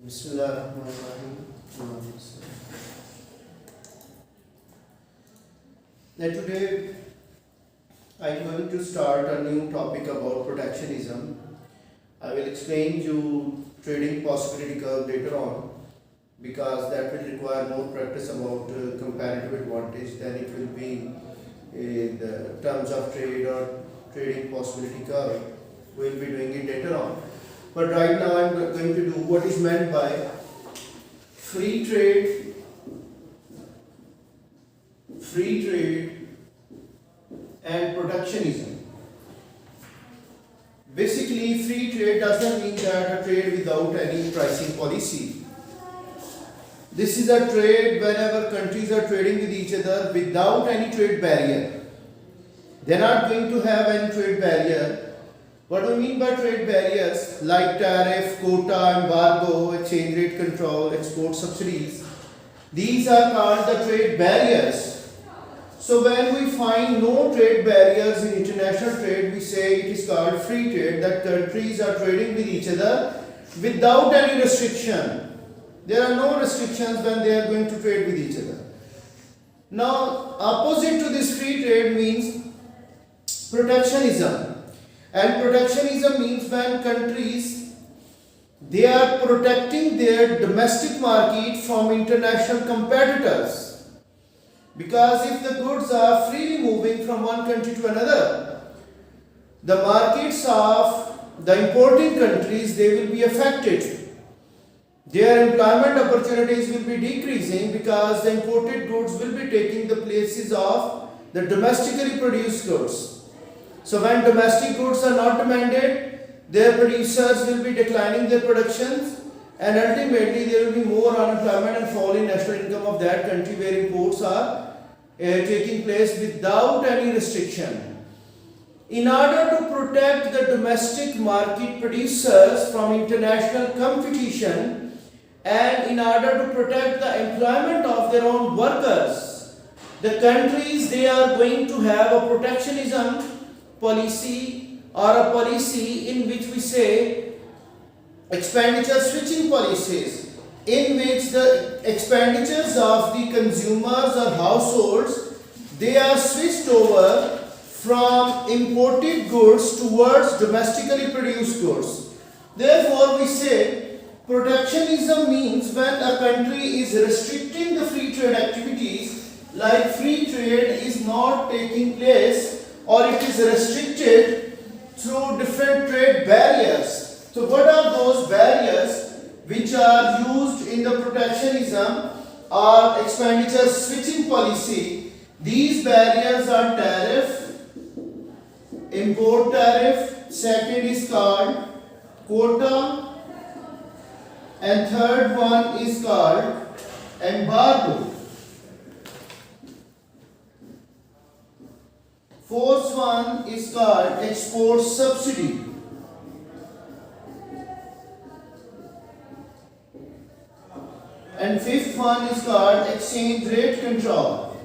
Bismillahirrahmanirrahim. Now today I am going to start a new topic about protectionism. I will explain you trading possibility curve later on because that will require more practice about comparative advantage than it will be in the terms of trade or trading possibility curve. We will be doing it later on. But right now I am going to do what is meant by free trade and protectionism. Basically, free trade does not mean that a trade without any pricing policy. This is a trade whenever countries are trading with each other without any trade barrier. They are not going to have any trade barrier. What do we mean by trade barriers? Like tariff, quota, embargo, exchange rate control, export subsidies. These are called the trade barriers. So when we find no trade barriers in international trade, we say it is called free trade, that countries are trading with each other without any restriction. There are no restrictions when they are going to trade with each other. Now, opposite to this free trade means protectionism. And protectionism means when countries, they are protecting their domestic market from international competitors. Because if the goods are freely moving from one country to another, the markets of the importing countries, they will be affected. Their employment opportunities will be decreasing because the imported goods will be taking the places of the domestically produced goods. So when domestic goods are not demanded, their producers will be declining their productions, and ultimately there will be more unemployment and fall in national income of that country where imports are taking place without any restriction. In order to protect the domestic market producers from international competition and in order to protect the employment of their own workers, the countries, they are going to have a protectionism policy or a policy in which we say expenditure switching policies, in which the expenditures of the consumers or households, they are switched over from imported goods towards domestically produced goods. Therefore, we say protectionism means when a country is restricting the free trade activities, like free trade is not taking place or it is restricted through different trade barriers. So what are those barriers which are used in the protectionism or expenditure switching policy? These barriers are tariff, import tariff, second is called quota, and third one is called embargo. Fourth one is called export subsidy. And fifth one is called exchange rate control.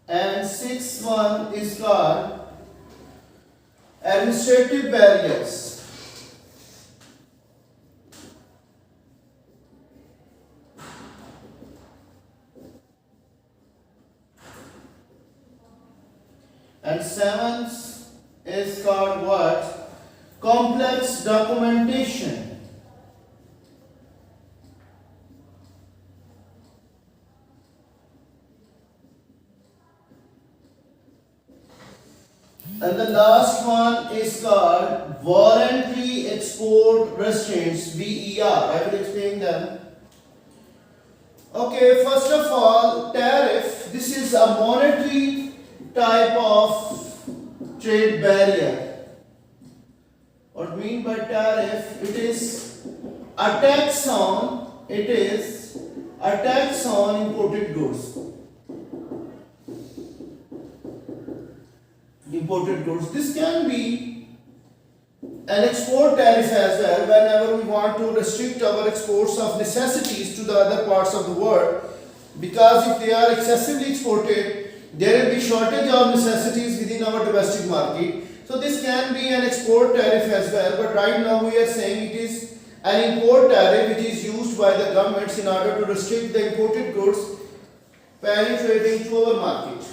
And sixth one is called administrative barriers. And seventh is called what? Complex documentation. And the last one is called voluntary export restraints, VER. I will explain them. Okay, first of all, tariff. This is a monetary type of trade barrier. What we mean by tariff? It is a tax on imported goods. This can be an export tariff as well whenever we want to restrict our exports of necessities to the other parts of the world, because if they are excessively exported, there will be shortage of necessities within our domestic market. So this can be an export tariff as well, but right now we are saying it is an import tariff which is used by the governments in order to restrict the imported goods penetrating to our market.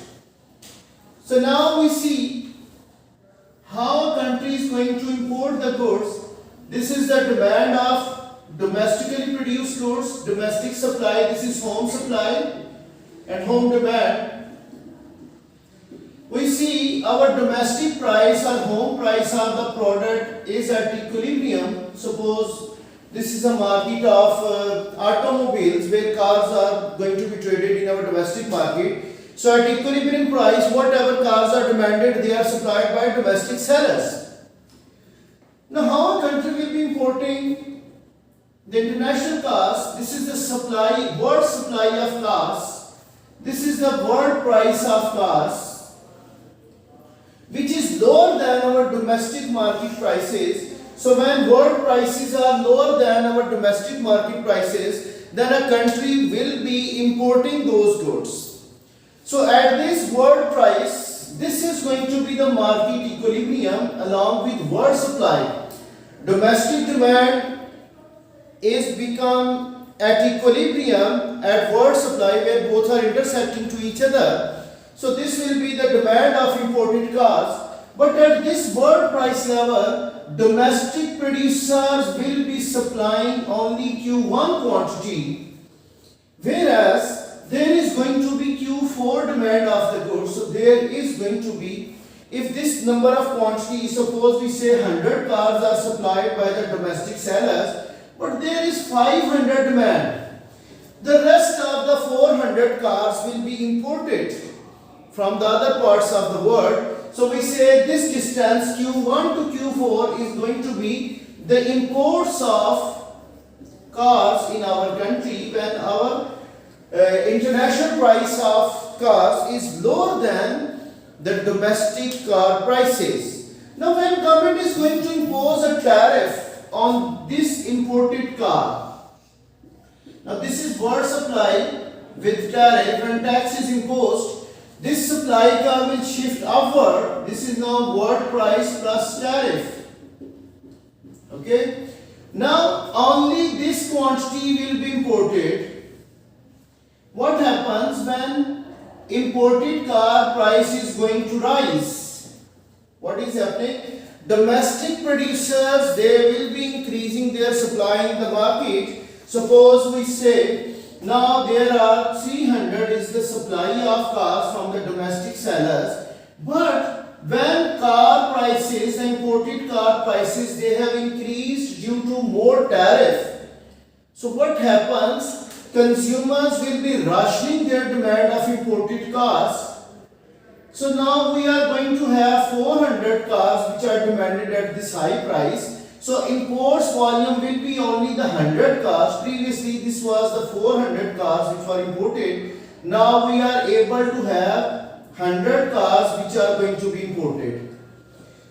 So now we see how a country is going to import the goods. This is the demand of domestically produced goods, domestic supply, this is home supply and home demand. We see our domestic price or home price of the product is at equilibrium. Suppose this is a market of automobiles where cars are going to be traded in our domestic market. So at equilibrium price, whatever cars are demanded, they are supplied by domestic sellers. Now how a country will be importing the international cars? This is the supply, world supply of cars. This is the world price of cars, which is lower than our domestic market prices. So when world prices are lower than our domestic market prices, then a country will be importing those goods. So at this world price, this is going to be the market equilibrium along with world supply. Domestic demand is become at equilibrium at world supply where both are intersecting to each other. So this will be the demand of imported cars. But at this world price level, domestic producers will be supplying only Q1 quantity, whereas there is going to be Q4 demand of the goods. So there is going to be, if this number of quantity, suppose we say 100 cars are supplied by the domestic sellers, but there is 500 demand. The rest of the 400 cars will be imported from the other parts of the world. So we say this distance Q1 to Q4 is going to be the imports of cars in our country when our international price of cars is lower than the domestic car prices. Now when government is going to impose a tariff on this imported car, now this is world supply with tariff. When tax is imposed, this supply car will shift upward. This is now world price plus tariff. Okay. Now only this quantity will be imported. What happens when imported car price is going to rise? What is happening? Domestic producers, they will be increasing their supply in the market. Suppose we say now there are 300 is the supply of cars from the domestic sellers, but when car prices, imported car prices, they have increased due to more tariff. So what happens? Consumers will be rationing their demand of imported cars. So now we are going to have 400 cars which are demanded at this high price. So imports volume will be only the 100 cars. Previously this was the 400 cars which were imported. Now we are able to have 100 cars which are going to be imported.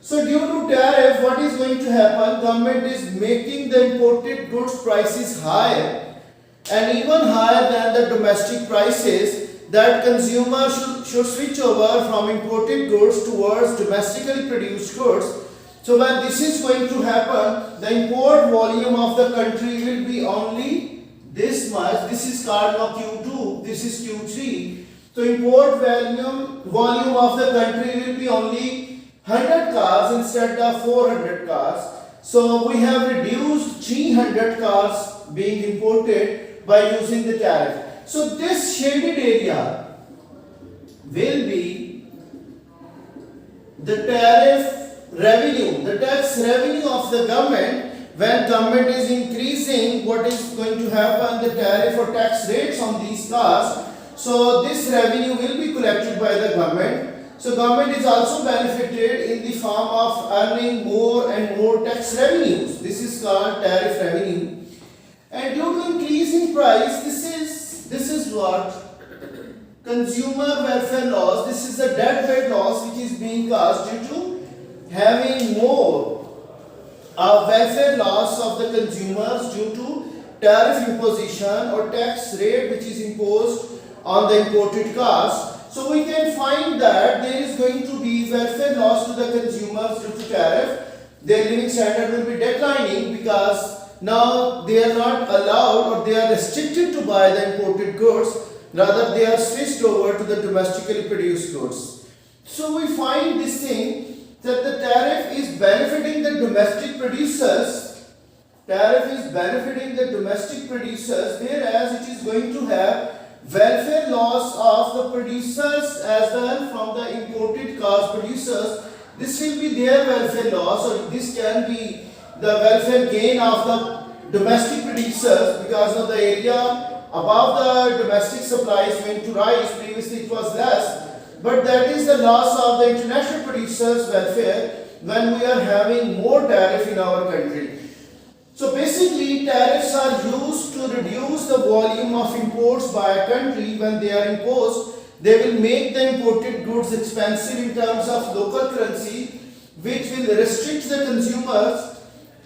So due to tariff, what is going to happen? Government is making the imported goods prices higher and even higher than the domestic prices, that consumers should switch over from imported goods towards domestically produced goods. So when this is going to happen, the import volume of the country will be only this much. This is called now Q2, this is Q3. So import volume of the country will be only 100 cars instead of 400 cars. So we have reduced 300 cars being imported by using the tariff. So this shaded area will be the tariff revenue, the tax revenue of the government. When government is increasing, what is going to happen? The tariff or tax rates on these cars. So this revenue will be collected by the government. So government is also benefited in the form of earning more and more tax revenues. This is called tariff revenue. And due to increase in price, this is what? Consumer welfare loss. This is the deadweight loss which is being caused due to having more welfare loss of the consumers due to tariff imposition or tax rate which is imposed on the imported cars. So we can find that there is going to be welfare loss to the consumers due to tariff. Their living standard will be declining because now they are not allowed or they are restricted to buy the imported goods. Rather, they are switched over to the domestically produced goods. So we find this thing that the tariff is benefiting the domestic producers. Tariff is benefiting the domestic producers, whereas it is going to have welfare loss of the producers as well from the imported cars producers. This will be their welfare loss, or this can be the welfare gain of the domestic producers because of the area above the domestic supply is going to rise. Previously it was less, but that is the loss of the international producers' welfare when we are having more tariff in our country. So basically, tariffs are used to reduce the volume of imports by a country. When they are imposed, they will make the imported goods expensive in terms of local currency, which will restrict the consumers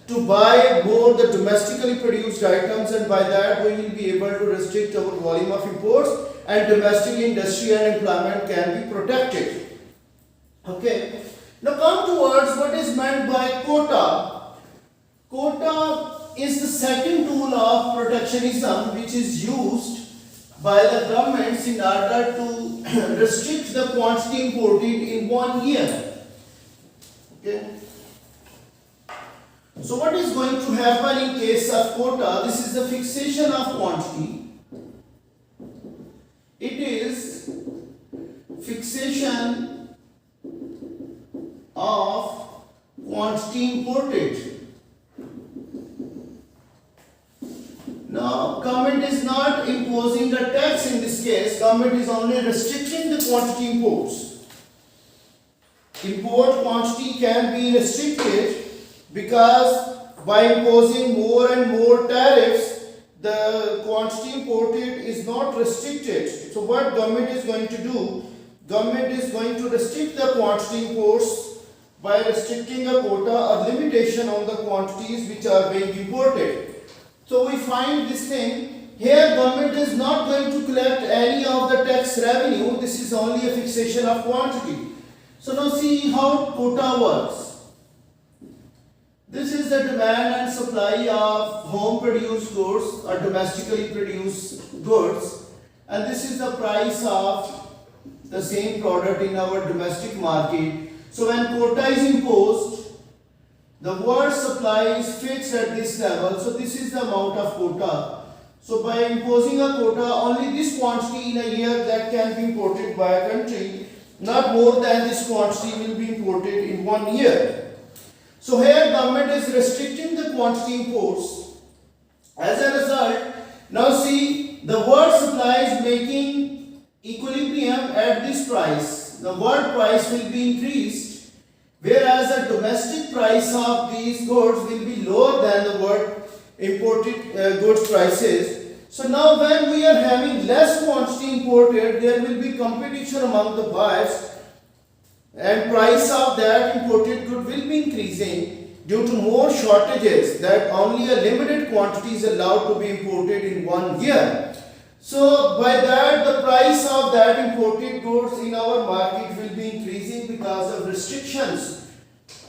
to buy more the domestically produced items, and by that we will be able to restrict our volume of imports and domestic industry and employment can be protected. Okay. Now come towards what is meant by quota. Quota is the second tool of protectionism which is used by the governments in order to restrict the quantity imported in 1 year. Okay. So what is going to happen in case of quota? This is the fixation of quantity. It is fixation of quantity imported. Now, government is not imposing the tax in this case. Government is only restricting the quantity imports. Import quantity can be restricted because by imposing more and more tariffs, the quantity imported is not restricted. So what government is going to do? Government is going to restrict the quantity imports by restricting a quota or limitation on the quantities which are being imported. So we find this thing, here government is not going to collect any of the tax revenue, this is only a fixation of quantity. So now see how quota works. This is the demand and supply of home produced goods or domestically produced goods, and this is the price of the same product in our domestic market. So when quota is imposed, the world supply is fixed at this level, so this is the amount of quota. So by imposing a quota, only this quantity in a year that can be imported by a country, not more than this quantity will be imported in 1 year. So here government is restricting the quantity imports. As a result, now see the world supply is making equilibrium at this price. The world price will be increased, whereas the domestic price of these goods will be lower than the world imported goods prices. So now when we are having less quantity imported, there will be competition among the buyers and price of that imported good will be increasing due to more shortages, that only a limited quantity is allowed to be imported in 1 year. So by that the price of that imported goods in our market will be increasing because of restrictions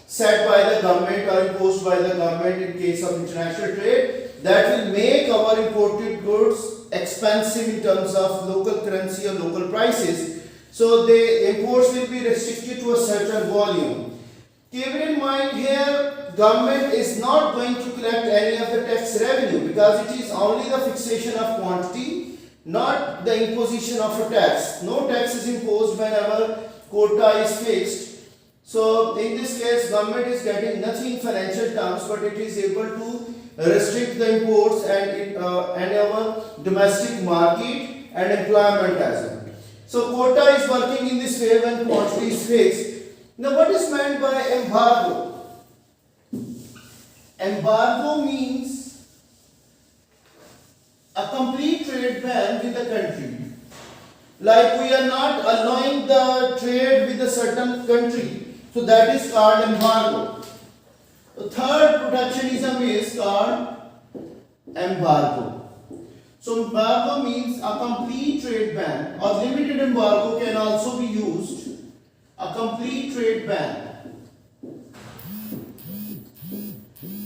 set by the government or imposed by the government in case of international trade, that will make our imported goods expensive in terms of local currency or local prices. So the imports will be restricted to a certain volume. Keep in mind here, government is not going to collect any of the tax revenue because it is only the fixation of quantity, not the imposition of a tax. No tax is imposed whenever quota is fixed. So in this case, government is getting nothing in financial terms, but it is able to restrict the imports and our domestic market and employment as well. So quota is working in this way when quantity is fixed. Now what is meant by embargo? Embargo means a complete trade ban with the country. Like we are not allowing the trade with a certain country. So that is called embargo. The third protectionism is called embargo. So embargo means a complete trade ban, or limited embargo can also be used. A complete trade ban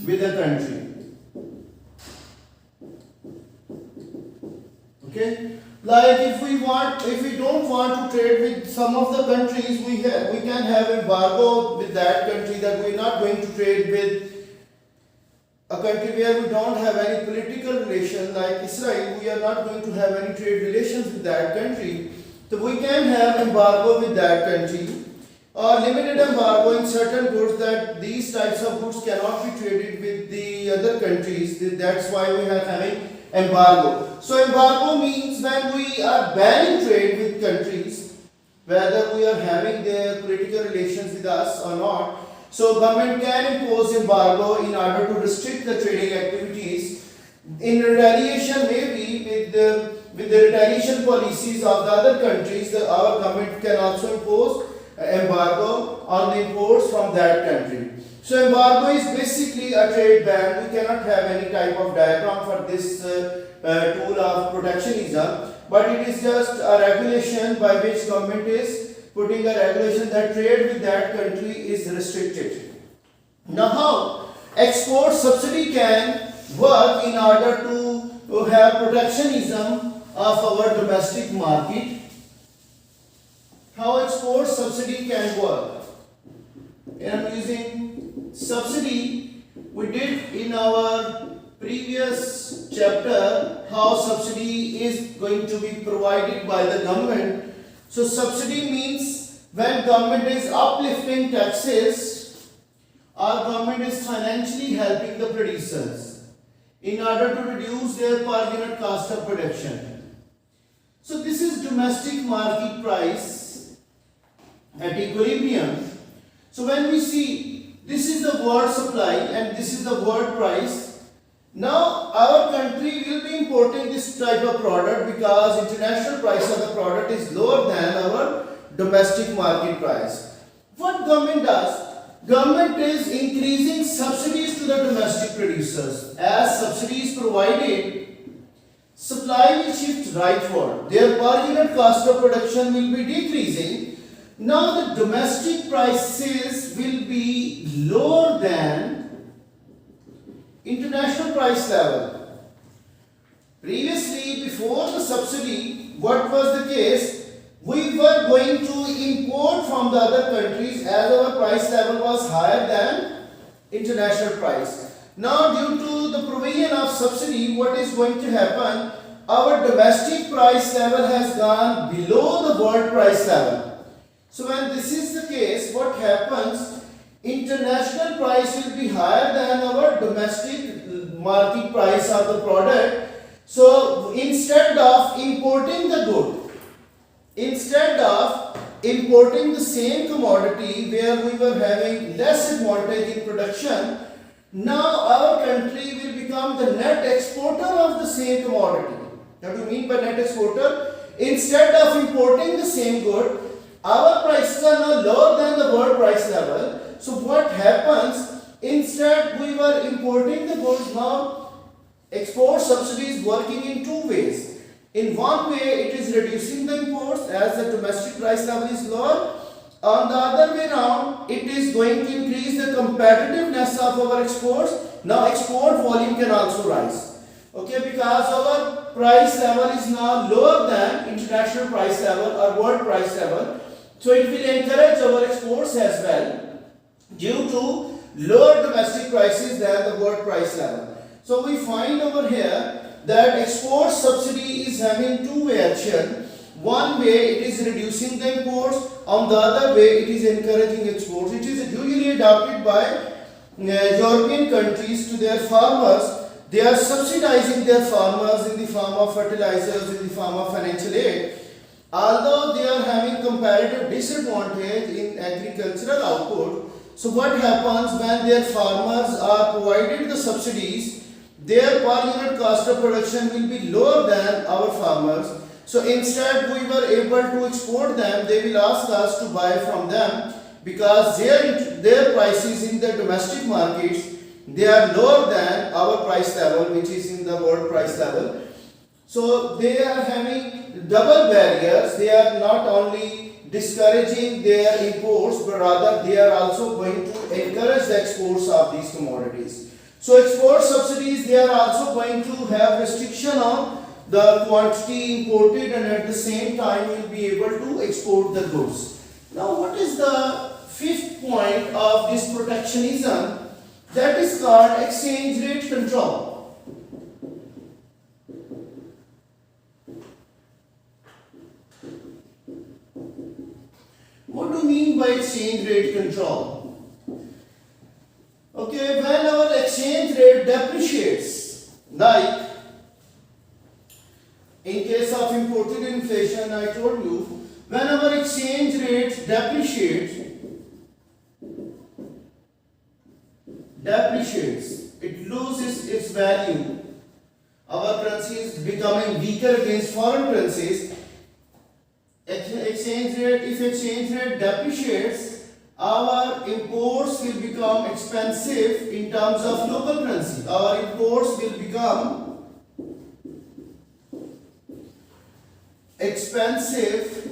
with a country. Okay, like if we don't want to trade with some of the countries, we can have embargo with that country, that we're not going to trade with a country where we don't have any political relation, like Israel. We are not going to have any trade relations with that country. So we can have embargo with that country, or limited embargo in certain goods, that these types of goods cannot be traded with the other countries. That's why we are having embargo. So embargo means when we are banning trade with countries, whether we are having their political relations with us or not. So government can impose embargo in order to restrict the trading activities. In retaliation, maybe with the retaliation policies of the other countries, our government can also impose embargo on the imports from that country. So embargo is basically a trade ban. We cannot have any type of diagram for this tool of protectionism, but it is just a regulation by which government is putting a regulation that trade with that country is restricted. Now how export subsidy can work in order to have protectionism of our domestic market? How export subsidy can work? Here I am using subsidy. We did in our previous chapter how subsidy is going to be provided by the government. So subsidy means when government is uplifting taxes, or government is financially helping the producers in order to reduce their per unit cost of production. So this is domestic market price at equilibrium. So when we see this is the world supply and this is the world price, now our country will be importing this type of product because international price of the product is lower than our domestic market price. What government does? Government is increasing subsidies to the domestic producers. As subsidies provided, supply will shift rightward. Their per unit cost of production will be decreasing. Now the domestic prices will be lower than international price level. Previously, before the subsidy, what was the case? We were going to import from the other countries as our price level was higher than international price. Now due to the provision of subsidy, what is going to happen? Our domestic price level has gone below the world price level. So when this is the case, what happens? International price will be higher than our domestic market price of the product. So instead of importing the good, instead of importing the same commodity where we were having less advantage in production, now our country will become the net exporter of the same commodity. What do you mean by net exporter? Instead of importing the same good, our prices are now lower than the world price level. So what happens? Instead we were importing the goods, now export subsidy is working in two ways. In one way, it is reducing the imports as the domestic price level is lower. On the other way around, it is going to increase the competitiveness of our exports. Now export volume can also rise. Okay, because our price level is now lower than international price level or world price level. So it will encourage our exports as well due to lower domestic prices than the world price level. So we find over here that export subsidy is having two-way action. One way it is reducing the imports, on the other way it is encouraging exports. It is usually adopted by European countries to their farmers. They are subsidizing their farmers in the form of fertilizers, in the form of financial aid. Although they are having comparative disadvantage in agricultural output, so what happens when their farmers are provided the subsidies? Their per unit cost of production will be lower than our farmers. So instead we were able to export them. They will ask us to buy from them because their prices in the domestic markets, they are lower than our price level, which is in the world price level. So they are having double barriers. They are not only discouraging their imports, but rather they are also going to encourage the exports of these commodities. So export subsidies, they are also going to have restriction on the quantity imported, and at the same time will be able to export the goods. Now what is the fifth point of this protectionism? That is called exchange rate control. What do you mean by exchange rate control? Okay, when our exchange rate depreciates, like in case of imported inflation, I told you, when our exchange rate depreciates, it loses its value. Our currency is becoming weaker against foreign currencies. If exchange rate depreciates, our imports will become expensive in terms of local currency. Our imports will become expensive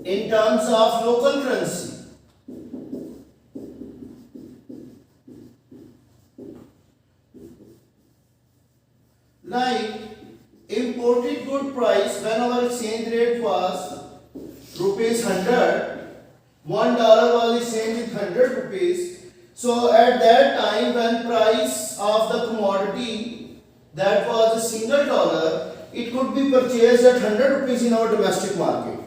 in terms of local currency. Like imported good price, when our exchange rate was rupees 100, $1 was exchanged with 100 rupees. So at that time, when price of the commodity that was a single dollar, it could be purchased at 100 rupees in our domestic market.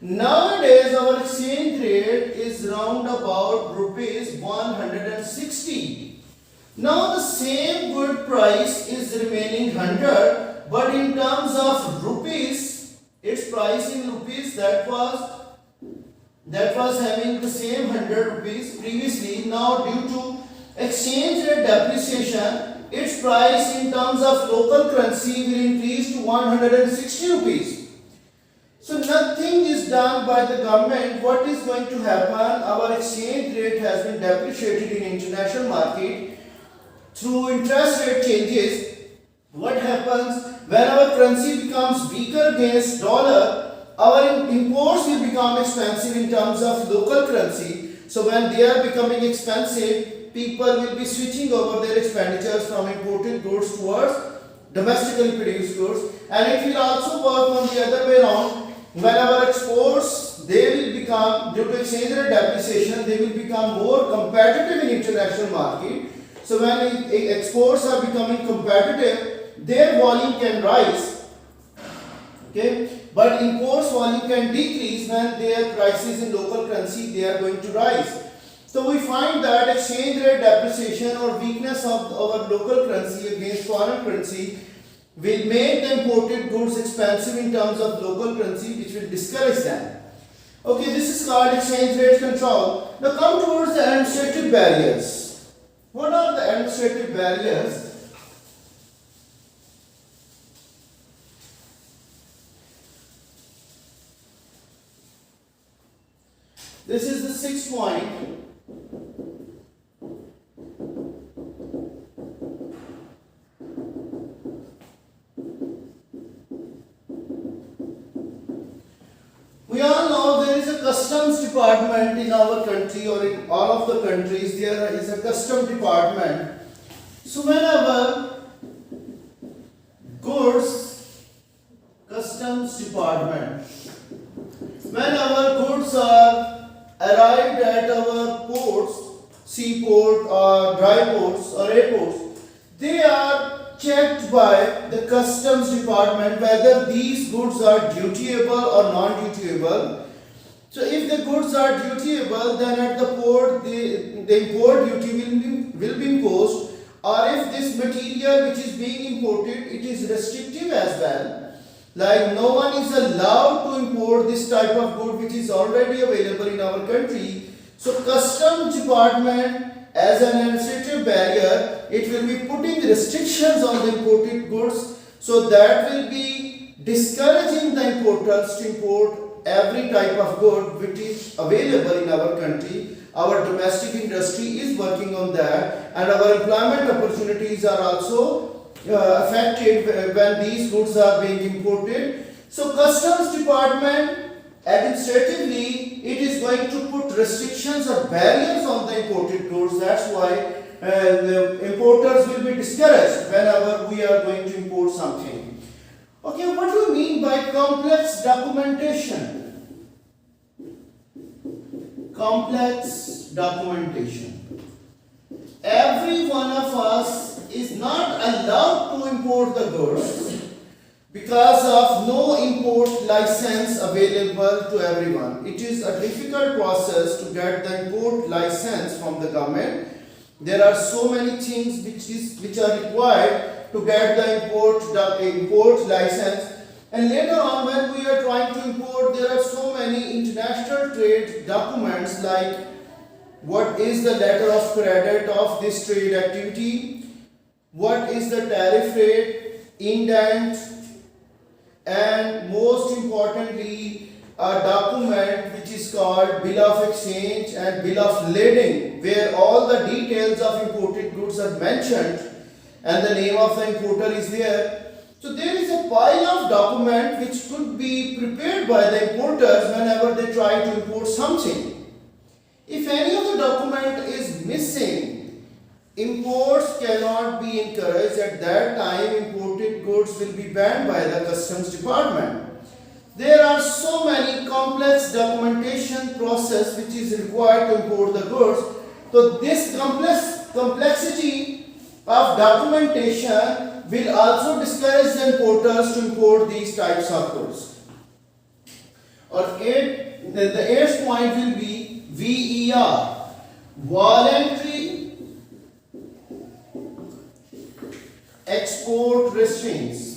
Nowadays our exchange rate is round about rupees 160. Now the same good price is remaining 100, but in terms of rupees, its price in rupees that was having the same 100 rupees previously. Now due to exchange rate depreciation, its price in terms of local currency will increase to 160 rupees. So nothing is done by the government. What is going to happen? Our exchange rate has been depreciated in international market through interest rate changes. What happens when our currency becomes weaker against dollar? Our imports will become expensive in terms of local currency. So when they are becoming expensive, people will be switching over their expenditures from imported goods towards domestically produced goods. And it will also work on the other way around. When our exports, they will become, due to exchange rate depreciation, they will become more competitive in international market. So when exports are becoming competitive, their volume can rise. Okay, but imports volume can decrease when their prices in local currency they are going to rise. So we find that exchange rate depreciation or weakness of our local currency against foreign currency will make the imported goods expensive in terms of local currency, which will discourage them. Okay, this is called exchange rate control. Now come towards the administrative barriers. What are the administrative barriers? This is the sixth point. We all know there is a customs department in our country, or in all of the countries there is a customs department. So whenever goods, customs department, when our goods are arrived at our ports, seaport or dry ports or airports, they are checked by the customs department whether these goods are dutiable or non-dutiable. So if the goods are dutiable, then at the port the import duty will be imposed, or if this material which is being imported, it is restrictive as well. Like no one is allowed to import this type of good which is already available in our country. So customs department, as an administrative barrier, it will be putting restrictions on the imported goods, so that will be discouraging the importers to import every type of good which is available in our country. Our domestic industry is working on that, and our employment opportunities are also affected when these goods are being imported. So customs department administratively it is going to put restrictions or barriers on the imported goods. That's why the importers will be discouraged whenever we are going to import something. Okay, what do you mean by complex documentation? Complex documentation. Every one of us is not allowed to import the goods because of no import license available to everyone. It is a difficult process to get the import license from the government. There are so many things which are required to get the import license, and later on when we are trying to import, there are so many international trade documents like what is the letter of credit of this trade activity, what is the tariff rate, indent, and most importantly a document which is called bill of exchange and bill of lading, where all the details of imported goods are mentioned and the name of the importer is there. So there is a pile of document which could be prepared by the importers whenever they try to import something. If any of the document is missing, imports cannot be encouraged. At that time, imported goods will be banned by the customs department. There are so many complex documentation process which is required to import the goods. So this complexity of documentation will also discourage the importers to import these types of goods. Or the eighth point will be VER, voluntary export restraints.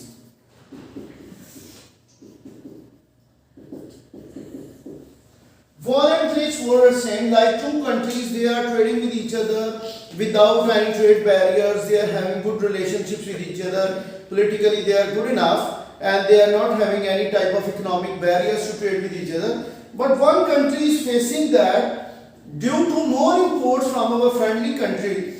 Voluntary export restraint, like two countries, they are trading with each other without any trade barriers, they are having good relationships with each other, politically they are good enough and they are not having any type of economic barriers to trade with each other. But one country is facing that due to more imports from our friendly country,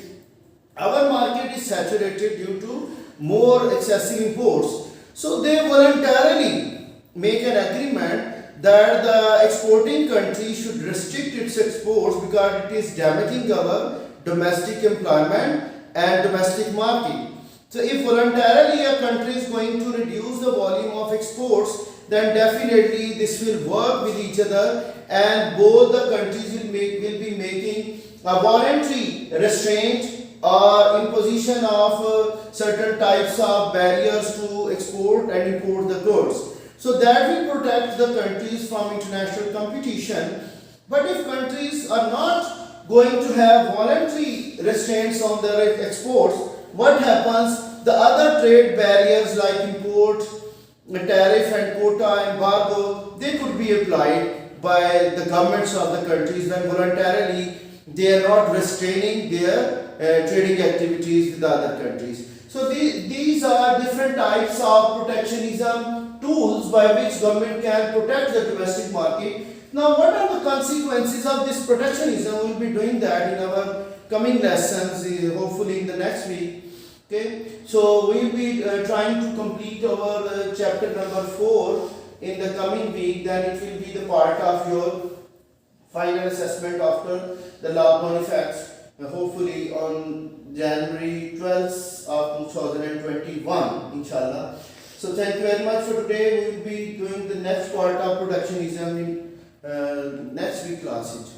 our market is saturated due to more excessive imports. So they voluntarily make an agreement that the exporting country should restrict its exports because it is damaging our domestic employment and domestic market. So if voluntarily a country is going to reduce the volume of exports, then definitely this will work with each other and both the countries will be making a voluntary restraint or imposition of certain types of barriers to export and import the goods. So that will protect the countries from international competition. But if countries are not going to have voluntary restraints on their exports, what happens? The other trade barriers like import, tariff and quota, embargo, they could be applied by the governments of the countries when voluntarily they are not restraining their trading activities with other countries. So these are different types of protectionism tools by which government can protect the domestic market. Now what are the consequences of this protectionism? We will be doing that in our coming lessons, hopefully in the next week. Okay, so we will be trying to complete our chapter number 4 in the coming week. Then it will be the part of your final assessment after the lockdown effects, hopefully on January 12th of 2021, inshallah. So thank you very much for today. We will be doing the next part of protectionism in next week classes.